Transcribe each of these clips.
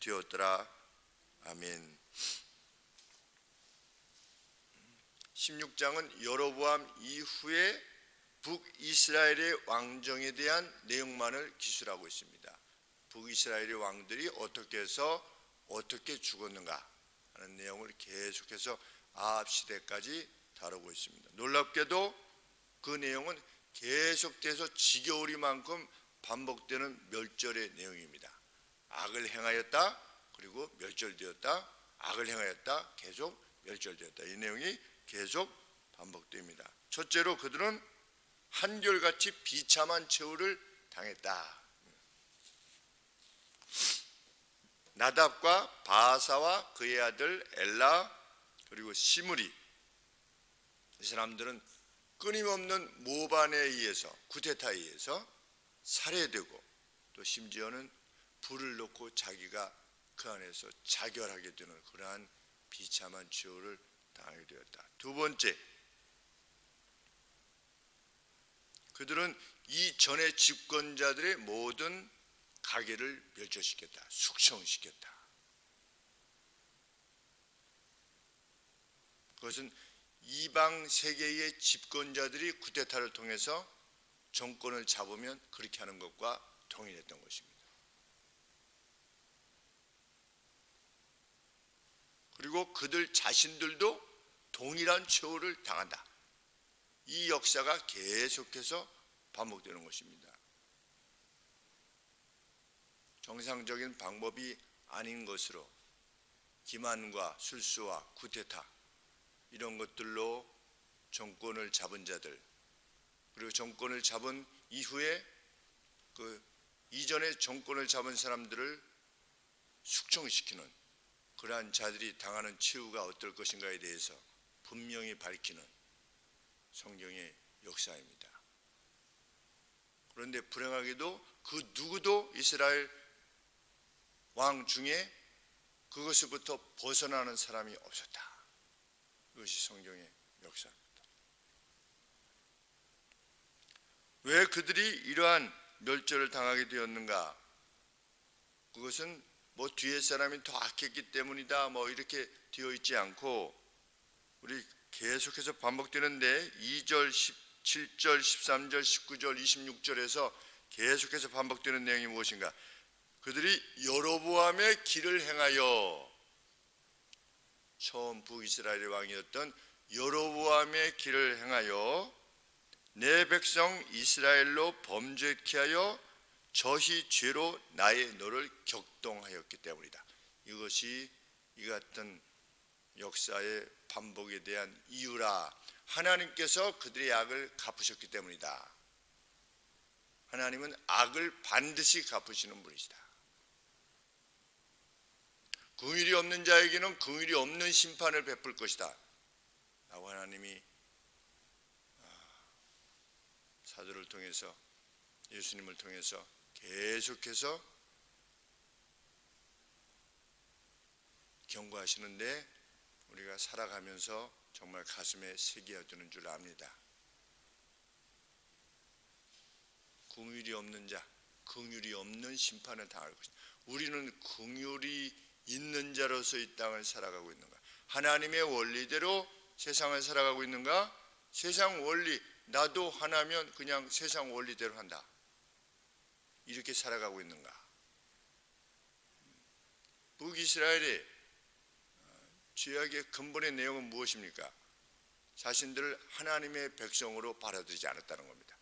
되었더라. 아멘. 16장은 여로보암 이후에 북이스라엘의 왕정에 대한 내용만을 기술하고 있습니다. 북이스라엘의 왕들이 어떻게 해서 어떻게 죽었는가 하는 내용을 계속해서 아합 시대까지 다루고 있습니다. 놀랍게도 그 내용은 계속돼서 지겨우리만큼 반복되는 멸절의 내용입니다. 악을 행하였다, 그리고 멸절되었다, 악을 행하였다, 계속 멸절되었다. 이 내용이 계속 반복됩니다. 첫째로 그들은 한결같이 비참한 최후를 당했다. 나답과 바사와 그의 아들 엘라 그리고 시므리, 이 사람들은 끊임없는 모반에 의해서, 쿠데타에 의해서 살해되고 또 심지어는 불을 놓고 자기가 그 안에서 자결하게 되는 그러한 비참한 최후를 당하게 되었다. 두 번째, 그들은 이전의 집권자들의 모든 가계를 멸절시켰다, 숙청시켰다. 그것은 이방 세계의 집권자들이 쿠데타를 통해서 정권을 잡으면 그렇게 하는 것과 동일했던 것입니다. 그리고 그들 자신들도 동일한 최후를 당한다. 이 역사가 계속해서 반복되는 것입니다. 정상적인 방법이 아닌 것으로 기만과 술수와 쿠데타 이런 것들로 정권을 잡은 자들, 그리고 정권을 잡은 이후에 그 이전에 정권을 잡은 사람들을 숙청시키는 그러한 자들이 당하는 최후가 어떨 것인가에 대해서 분명히 밝히는 성경의 역사입니다. 그런데 불행하게도 그 누구도 이스라엘 왕 중에 그것으로부터 벗어나는 사람이 없었다. 그것이 성경의 역사입니다. 왜 그들이 이러한 멸절을 당하게 되었는가? 그것은 뭐 뒤에 사람이 더 악했기 때문이다 이렇게 되어 있지 않고, 우리 계속해서 반복되는데 2절, 17절, 13절, 19절, 26절에서 계속해서 반복되는 내용이 무엇인가? 그들이 여로보암의 길을 행하여, 처음 북이스라엘의 왕이었던 여로보암의 길을 행하여 내 백성 이스라엘로 범죄케 하여 저희 죄로 나의 너를 격동하였기 때문이다. 이것이 이 같은 역사의 반복에 대한 이유라. 하나님께서 그들의 악을 갚으셨기 때문이다. 하나님은 악을 반드시 갚으시는 분이시다. 긍휼이 없는 자에게는 긍휼이 없는 심판을 베풀 것이다 라고 하나님이 사도를 통해서, 예수님을 통해서 계속해서 경고하시는데, 우리가 살아가면서 정말 가슴에 새겨두는 줄 압니다. 긍휼이 없는 자, 긍휼이 없는 심판을 당할 것이다. 우리는 긍휼이 있는 자로서 이 땅을 살아가고 있는가? 하나님의 원리대로 세상을 살아가고 있는가? 세상 원리, 나도 하나면 그냥 세상 원리대로 한다, 이렇게 살아가고 있는가? 북이스라엘의 죄악의 근본의 내용은 무엇입니까? 자신들을 하나님의 백성으로 받아들이지 않았다는 겁니다.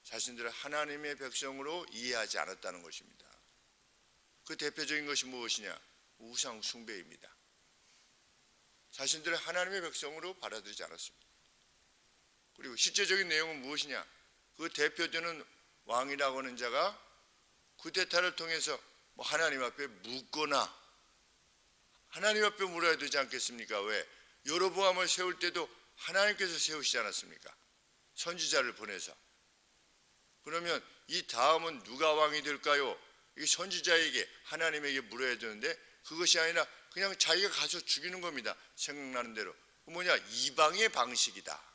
자신들을 하나님의 백성으로 이해하지 않았다는 것입니다. 그 대표적인 것이 무엇이냐? 우상 숭배입니다. 자신들을 하나님의 백성으로 받아들이지 않았습니다. 그리고 실제적인 내용은 무엇이냐? 그 대표되는 왕이라고 하는 자가 쿠데타를 통해서 하나님 앞에 묻거나, 하나님 앞에 물어야 되지 않겠습니까? 왜? 여로보암을 세울 때도 하나님께서 세우시지 않았습니까? 선지자를 보내서. 그러면 이 다음은 누가 왕이 될까요? 이 선지자에게, 하나님에게 물어야 되는데 그것이 아니라 그냥 자기가 가서 죽이는 겁니다. 생각나는 대로. 뭐냐? 이방의 방식이다.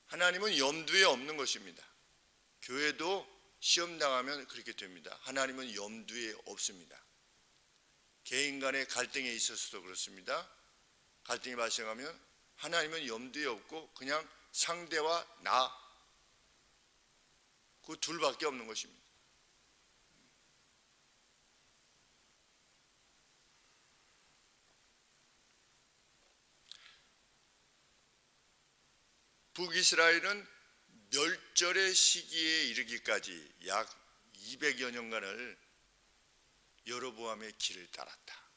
하나님은 염두에 없는 것입니다. 교회도 시험 당하면 그렇게 됩니다. 하나님은 염두에 없습니다. 개인 간의 갈등에 있어서도 그렇습니다. 갈등이 발생하면 하나님은 염두에 없고 그냥 상대와 나, 그 둘밖에 없는 것입니다. 북이스라엘은 멸절의 시기에 이르기까지 약 200여 년간을 여로보암의 길을 따랐다.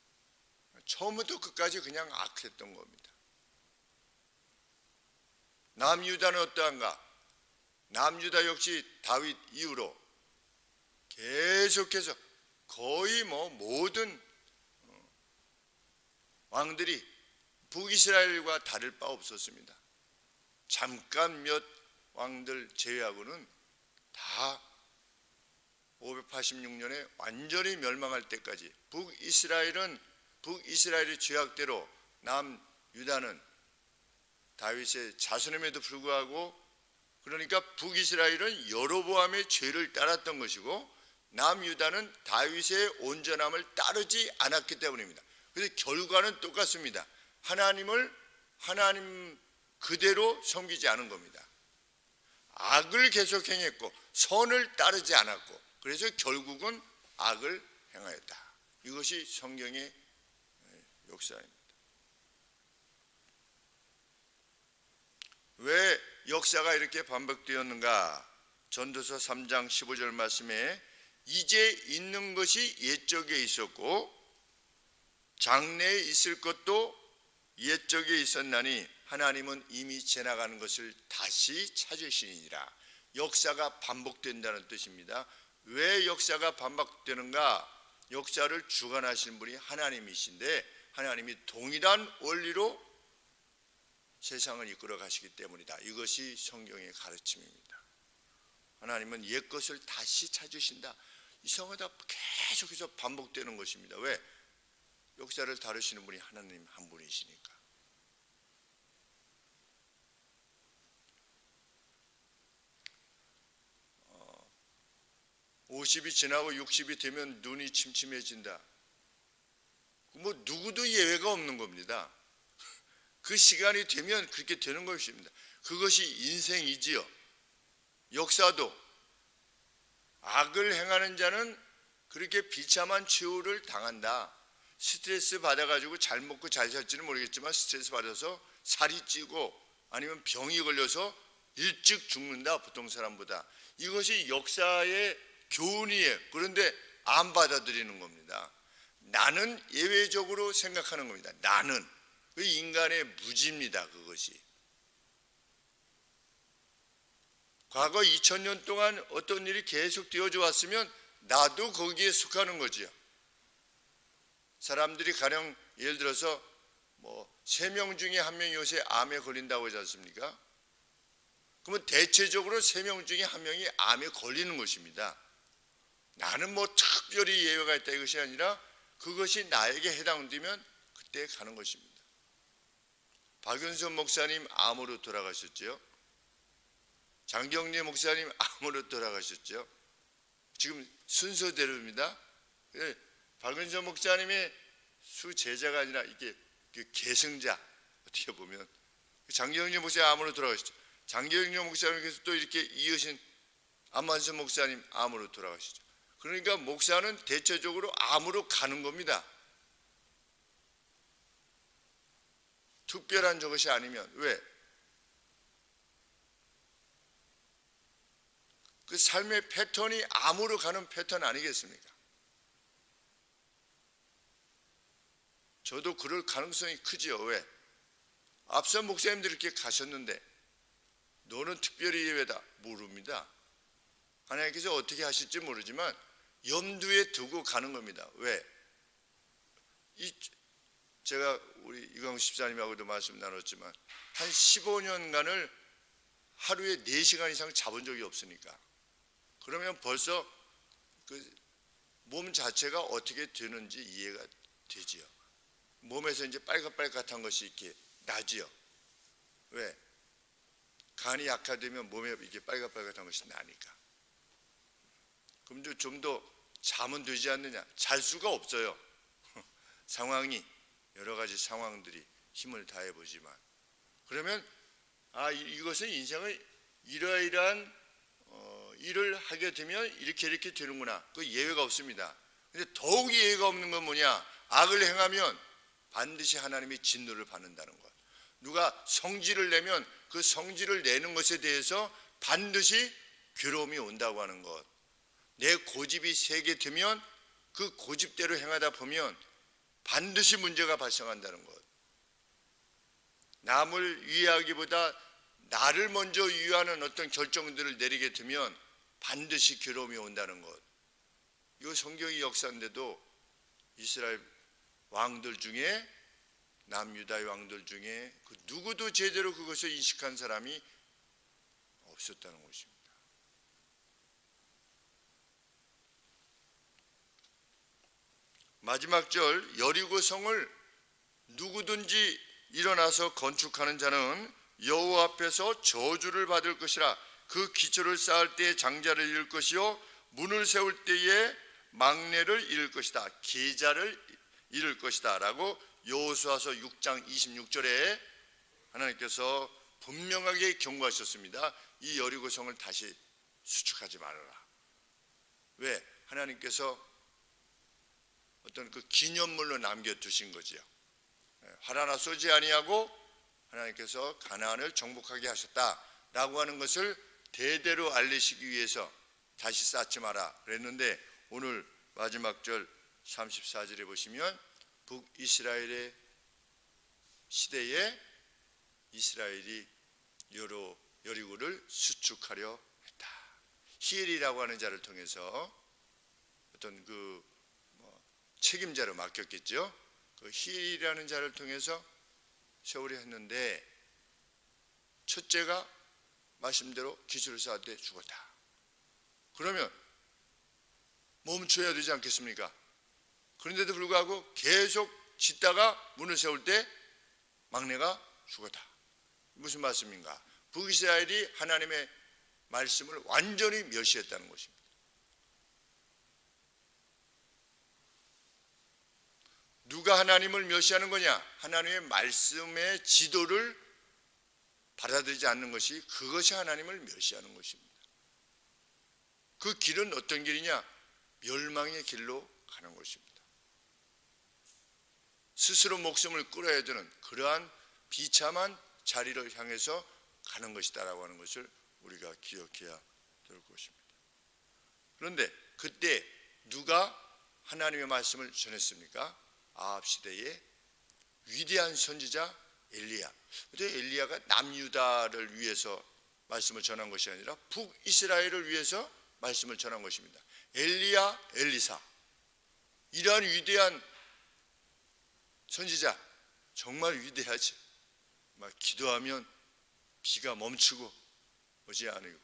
처음부터 끝까지 그냥 악했던 겁니다. 남유다는 어떠한가? 남유다 역시 다윗 이후로 계속해서 거의 모든 왕들이 북이스라엘과 다를 바 없었습니다. 잠깐 몇 왕들 제외하고는 다 586년에 완전히 멸망할 때까지 북이스라엘의 죄악대로 남유다는 다윗의 자손임에도 불구하고, 그러니까 북이스라엘은 여로보암의 죄를 따랐던 것이고 남유다는 다윗의 온전함을 따르지 않았기 때문입니다. 그래서 결과는 똑같습니다. 하나님 그대로 섬기지 않은 겁니다. 악을 계속 행했고 선을 따르지 않았고, 그래서 결국은 악을 행하였다. 이것이 성경의 역사입니다. 왜 역사가 이렇게 반복되었는가? 전도서 3장 15절 말씀에 이제 있는 것이 옛적에 있었고 장래에 있을 것도 옛적에 있었나니 하나님은 이미 지나가는 것을 다시 찾으시니라. 역사가 반복된다는 뜻입니다. 왜 역사가 반복되는가? 역사를 주관하시는 분이 하나님이신데 하나님이 동일한 원리로 세상을 이끌어 가시기 때문이다. 이것이 성경의 가르침입니다. 하나님은 옛 것을 다시 찾으신다. 이상하다. 계속해서 반복되는 것입니다. 왜? 역사를 다루시는 분이 하나님 한 분이시니까. 50이 지나고 60이 되면 눈이 침침해진다. 누구도 예외가 없는 겁니다. 그 시간이 되면 그렇게 되는 것입니다. 그것이 인생이지요. 역사도 악을 행하는 자는 그렇게 비참한 최후를 당한다. 스트레스 받아가지고 잘 먹고 잘 살지는 모르겠지만 스트레스 받아서 살이 찌고 아니면 병이 걸려서 일찍 죽는다, 보통 사람보다. 이것이 역사의 교훈이에요. 그런데 안 받아들이는 겁니다. 나는 예외적으로 생각하는 겁니다. 나는. 그 인간의 무지입니다. 그것이. 과거 2000년 동안 어떤 일이 계속 되어져 왔으면 나도 거기에 속하는 거지요. 사람들이 가령 예를 들어서 3명 중에 1명이 요새 암에 걸린다고 하지 않습니까? 그러면 대체적으로 3명 중에 1명이 암에 걸리는 것입니다. 나는 특별히 예외가 있다 이것이 아니라 그것이 나에게 해당되면 그때 가는 것입니다. 박윤선 목사님 암으로 돌아가셨죠. 장경래 목사님 암으로 돌아가셨죠. 지금 순서대로입니다. 박윤선 목사님의 수제자가 아니라 이게 계승자, 어떻게 보면 장경래 목사님 암으로 돌아가셨죠. 장경래 목사님께서 또 이렇게 이으신 안만선 목사님 암으로 돌아가시죠. 그러니까 목사는 대체적으로 암으로 가는 겁니다. 특별한 저것이 아니면. 왜? 그 삶의 패턴이 암으로 가는 패턴 아니겠습니까? 저도 그럴 가능성이 크지요. 왜? 앞선 목사님들이 이렇게 가셨는데 너는 특별히 예외다. 모릅니다. 하나님께서 어떻게 하실지 모르지만 염두에 두고 가는 겁니다. 왜? 제가 우리 이광수 집사님하고도 말씀 나눴지만 한 15년간을 하루에 4시간 이상 자본 적이 없으니까, 그러면 벌써 그 몸 자체가 어떻게 되는지 이해가 되지요. 몸에서 이제 빨갛빨갛한 것이 이렇게 나지요. 왜? 간이 약화되면 몸에 이게 빨갛빨갛한 것이 나니까. 좀 더 자면 되지 않느냐? 잘 수가 없어요. 상황이 여러 가지 상황들이 힘을 다해 보지만, 그러면 이것은 인생의 이러이러한 일을 하게 되면 이렇게 되는구나. 그 예외가 없습니다. 근데 더욱 예외가 없는 건 뭐냐? 악을 행하면 반드시 하나님이 진노를 받는다는 것. 누가 성질을 내면 그 성질을 내는 것에 대해서 반드시 괴로움이 온다고 하는 것. 내 고집이 세게 되면 그 고집대로 행하다 보면 반드시 문제가 발생한다는 것. 남을 위하기보다 나를 먼저 위하는 어떤 결정들을 내리게 되면 반드시 괴로움이 온다는 것. 이거 성경의 역사인데도 이스라엘 왕들 중에, 남유다의 왕들 중에 그 누구도 제대로 그것을 인식한 사람이 없었다는 것입니다. 마지막 절, 여리고 성을 누구든지 일어나서 건축하는 자는 여호와 앞에서 저주를 받을 것이라. 그 기초를 쌓을 때에 장자를 잃을 것이요 문을 세울 때에 막내를 잃을 것이다. 계자를 잃을 것이다 라고 여호수아서 6장 26절에 하나님께서 분명하게 경고하셨습니다. 이 여리고 성을 다시 수축하지 말아라. 왜? 하나님께서 어떤 그 기념물로 남겨두신 거지요. 활 하나 쏘지 아니하고 하나님께서 가나안을 정복하게 하셨다라고 하는 것을 대대로 알리시기 위해서 다시 쌓지 마라 그랬는데, 오늘 마지막 절 34절에 보시면 북이스라엘의 시대에 이스라엘이 여리고를 수축하려 했다. 히엘이라고 하는 자를 통해서 어떤 그 책임자로 맡겼겠죠. 그 히엘이라는 자를 통해서 세우려 했는데, 첫째가 말씀대로 기초를 쌓을 때 죽었다. 그러면 멈춰야 되지 않겠습니까? 그런데도 불구하고 계속 짓다가 문을 세울 때 막내가 죽었다. 무슨 말씀인가? 북이스라엘이 하나님의 말씀을 완전히 멸시했다는 것입니다. 누가 하나님을 멸시하는 거냐? 하나님의 말씀의 지도를 받아들이지 않는 것이, 그것이 하나님을 멸시하는 것입니다. 그 길은 어떤 길이냐? 멸망의 길로 가는 것입니다. 스스로 목숨을 끌어야 되는 그러한 비참한 자리를 향해서 가는 것이다라고 하는 것을 우리가 기억해야 될 것입니다. 그런데 그때 누가 하나님의 말씀을 전했습니까? 아합 시대의 위대한 선지자 엘리야. 근데 엘리야가 남유다를 위해서 말씀을 전한 것이 아니라 북이스라엘을 위해서 말씀을 전한 것입니다. 엘리야, 엘리사, 이러한 위대한 선지자, 정말 위대하지. 막 기도하면 비가 멈추고 오지 않고,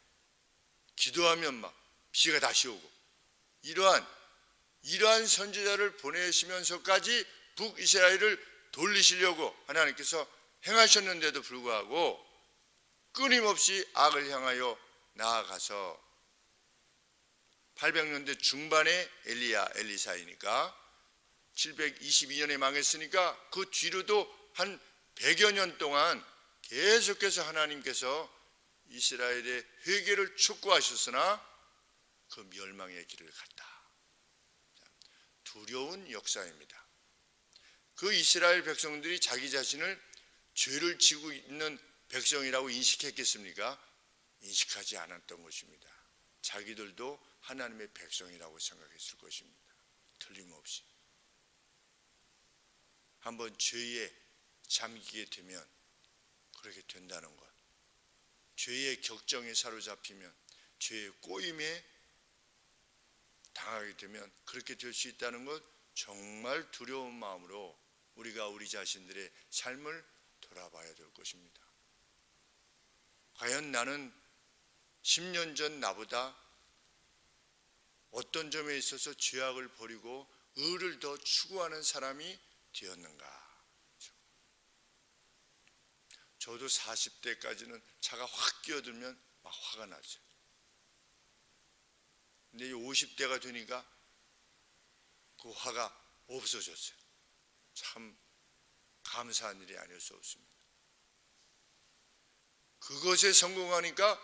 기도하면 막 비가 다시 오고, 이러한 선지자를 보내시면서까지 북이스라엘을 돌리시려고 하나님께서 행하셨는데도 불구하고 끊임없이 악을 향하여 나아가서 800년대 중반에 엘리야, 엘리사이니까 722년에 망했으니까 그 뒤로도 한 100여 년 동안 계속해서 하나님께서 이스라엘의 회개를 촉구하셨으나 그 멸망의 길을 갔다. 두려운 역사입니다. 그 이스라엘 백성들이 자기 자신을 죄를 지고 있는 백성이라고 인식했겠습니까? 인식하지 않았던 것입니다. 자기들도 하나님의 백성이라고 생각했을 것입니다. 틀림없이. 한번 죄에 잠기게 되면 그렇게 된다는 것, 죄의 격정에 사로잡히면, 죄의 꼬임에 당하게 되면 그렇게 될 수 있다는 것, 정말 두려운 마음으로 우리가 우리 자신들의 삶을 돌아봐야 될 것입니다. 과연 나는 10년 전 나보다 어떤 점에 있어서 죄악을 버리고 의를 더 추구하는 사람이 되었는가? 저도 40대까지는 차가 확 끼어들면 막 화가 났어요. 근데 50대가 되니까 그 화가 없어졌어요. 참 감사한 일이 아닐 수 없습니다. 그것에 성공하니까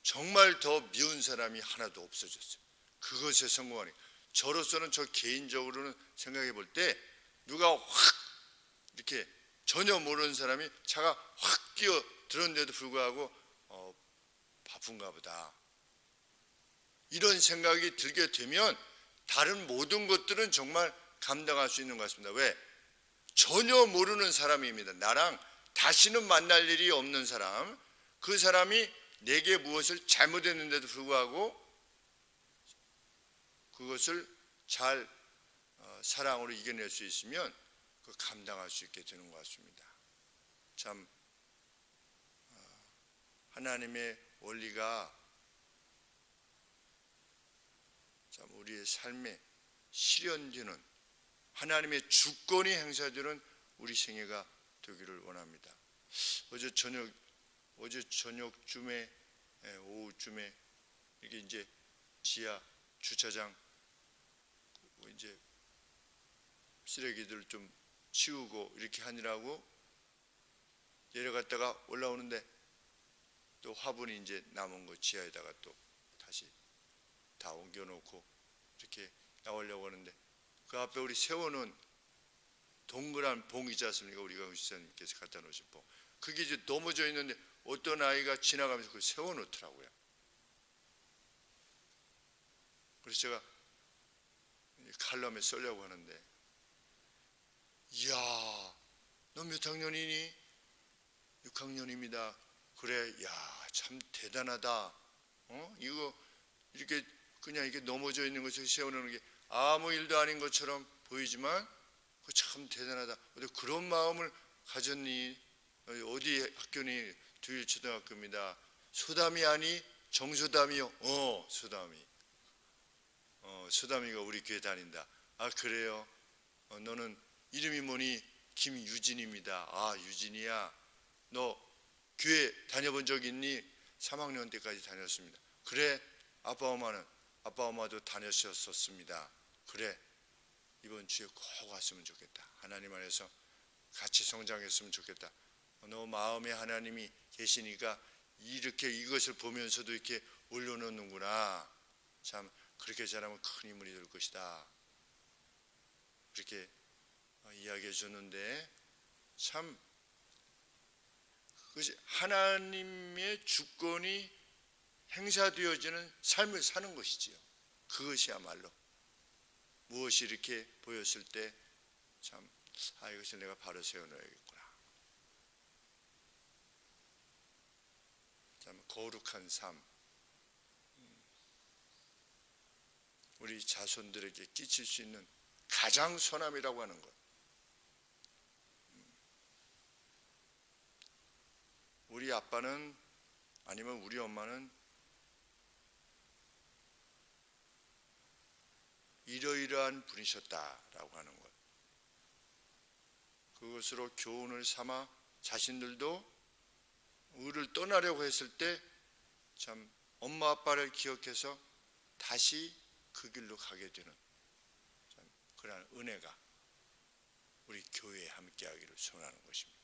정말 더 미운 사람이 하나도 없어졌어요. 그것에 성공하니까. 저로서는 저 개인적으로는 생각해 볼 때 누가 확 이렇게 전혀 모르는 사람이 차가 확 끼어 들었는데도 불구하고 바쁜가 보다, 이런 생각이 들게 되면 다른 모든 것들은 정말 감당할 수 있는 것 같습니다. 왜? 전혀 모르는 사람입니다. 나랑 다시는 만날 일이 없는 사람, 그 사람이 내게 무엇을 잘못했는데도 불구하고 그것을 잘 사랑으로 이겨낼 수 있으면 그 감당할 수 있게 되는 것 같습니다. 참 하나님의 원리가 참 우리의 삶에 실현되는, 하나님의 주권이 행사되는 우리 생애가 되기를 원합니다. 어제 저녁쯤에 오후쯤에 이게 이제 지하 주차장 이제 쓰레기들 좀 치우고 이렇게 하느라고 내려갔다가 올라오는데 또 화분이 이제 남은 거 지하에다가 또 다시 다 옮겨놓고 이렇게 나오려고 하는데 그 앞에 우리 세워놓은 동그란 봉 있지 않습니까? 우리가 의사님께서 갖다 놓으신 봉, 그게 이제 넘어져 있는데 어떤 아이가 지나가면서 그걸 세워놓더라고요. 그래서 제가 칼럼에 쓰려고 하는데, 이야, 너 몇 학년이니? 6학년입니다. 그래, 야, 참 대단하다. 이거 이렇게 그냥 이게 넘어져 있는 것을 세워놓는 게 아무 일도 아닌 것처럼 보이지만 그거 참 대단하다. 그런 마음을 가졌니? 어디 학교니? 두일초등학교입니다. 소담이 아니? 정소담이요? 소담이. 소담이가 우리 교회 다닌다. 아, 그래요? 너는 이름이 뭐니? 김유진입니다. 아, 유진이야. 너 교회 다녀본 적 있니? 3학년 때까지 다녔습니다. 그래? 아빠 엄마도 다녔었습니다. 그래, 이번 주에 꼭 왔으면 좋겠다. 하나님 안에서 같이 성장했으면 좋겠다. 너 마음에 하나님이 계시니까 이렇게 이것을 보면서도 이렇게 올려놓는구나. 참 그렇게 자라면 큰 인물이 될 것이다. 그렇게 이야기해 줬는데, 참 그것이 하나님의 주권이 행사되어지는 삶을 사는 것이지요. 그것이야말로 무엇이 이렇게 보였을 때 참, 이것을 내가 바로 세워놔야겠구나. 참 거룩한 삶, 우리 자손들에게 끼칠 수 있는 가장 선함이라고 하는 것. 우리 아빠는, 아니면 우리 엄마는 이러이러한 분이셨다라고 하는 것, 그것으로 교훈을 삼아 자신들도 의를 떠나려고 했을 때 참 엄마 아빠를 기억해서 다시 그 길로 가게 되는 참 그러한 은혜가 우리 교회에 함께하기를 소원하는 것입니다.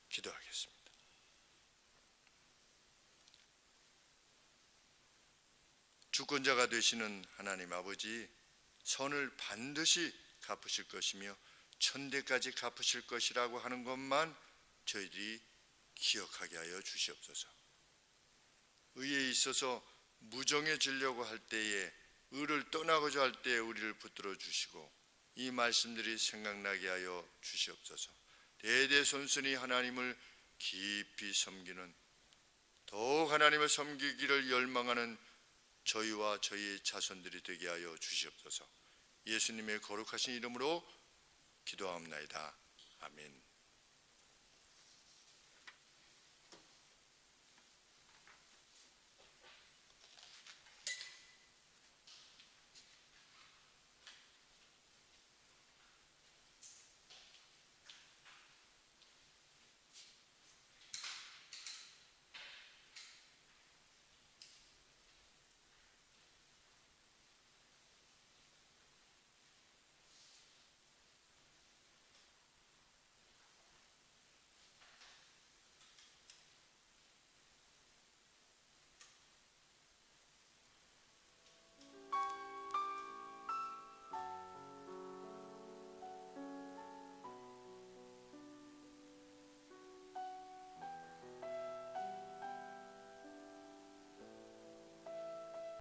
기도하겠습니다. 주권자가 되시는 하나님 아버지, 선을 반드시 갚으실 것이며 천대까지 갚으실 것이라고 하는 것만 저희들이 기억하게 하여 주시옵소서. 의에 있어서 무정해지려고 할 때에, 의를 떠나고자 할 때에 우리를 붙들어 주시고 이 말씀들이 생각나게 하여 주시옵소서. 대대손손이 하나님을 깊이 섬기는, 더욱 하나님을 섬기기를 열망하는 저희와 저희의 자손들이 되게 하여 주시옵소서. 예수님의 거룩하신 이름으로 기도하옵나이다. 아멘.